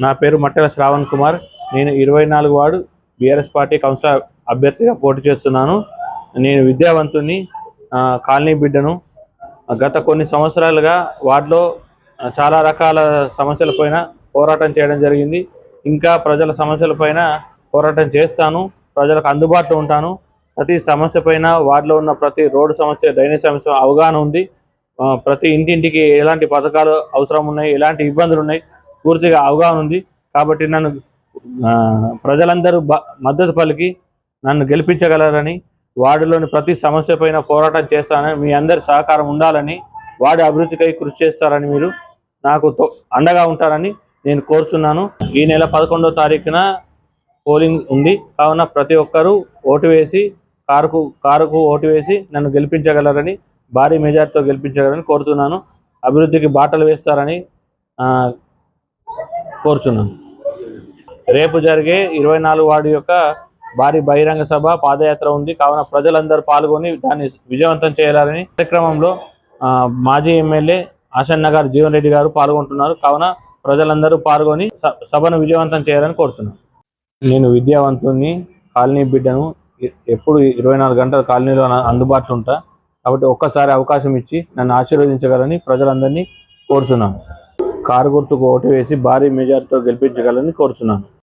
నా పేరు మట్టెల శ్రావణ్ కుమార్. నేను 24 వార్డు బీఆర్ఎస్ పార్టీ కౌన్సిలర్ అభ్యర్థిగా పోటీ చేస్తున్నాను. నేను విద్యావంతుని, కాలనీ బిడ్డను. గత కొన్ని సంవత్సరాలుగా వార్డులో చాలా రకాల సమస్యలపైన పోరాటం చేయడం జరిగింది. ఇంకా ప్రజల సమస్యలపైన పోరాటం చేస్తాను. ప్రజలకు అందుబాటులో ఉంటాను. ప్రతి సమస్య పైన వార్డులో ఉన్న ప్రతి రోడ్డు సమస్య, డ్రైనేజ్ సమస్య అవగాహన ఉంది. ప్రతి ఇంటింటికి ఎలాంటి పథకాలు అవసరం ఉన్నాయి, ఎలాంటి ఇబ్బందులు ఉన్నాయి పూర్తిగా అవగాహన ఉంది. కాబట్టి నన్ను ప్రజలందరూ మద్దతు పలికి నన్ను గెలిపించగలరని, వార్డులోని ప్రతి సమస్య పైన పోరాటం చేస్తానని, మీ అందరి సహకారం ఉండాలని, వార్డు అభివృద్ధికై కృషి చేస్తారని, మీరు నాకు అండగా ఉంటారని నేను కోరుచున్నాను. ఈ నెల 11వ తారీఖున పోలింగ్ ఉంది. కావున ప్రతి ఒక్కరూ ఓటు వేసి కారుకు ఓటు వేసి నన్ను గెలిపించగలరని, భారీ మెజార్టీతో గెలిపించగలరని కోరుతున్నాను. అభివృద్ధికి బాటలు వేస్తారని కోరుచున్నాను. రేపు జరిగే 24 వార్డు యొక్క భారీ బహిరంగ సభ, పాదయాత్ర ఉంది. కావున ప్రజలందరూ పాల్గొని దాన్ని విజయవంతం చేయాలని కార్యక్రమంలో మాజీ ఎమ్మెల్యే ఆశన్ నగర్ జీవన్ రెడ్డి గారు పాల్గొంటున్నారు. కావున ప్రజలందరూ పాల్గొని సభను విజయవంతం చేయాలని కోరుతున్నాను. నేను విద్యావంతుని, కాలనీ బిడ్డను. ఎప్పుడు 24 గంటలు కాలనీలో అందుబాటులో ఉంటా. కాబట్టి ఒక్కసారి అవకాశం ఇచ్చి నన్ను ఆశీర్వదించగలని ప్రజలందరినీ కోరుచున్నాను. కారు గుర్తుకు ఓటు వేసి భారీ మెజార్టీతో గెలిపించగలని కోరుచున్నాను.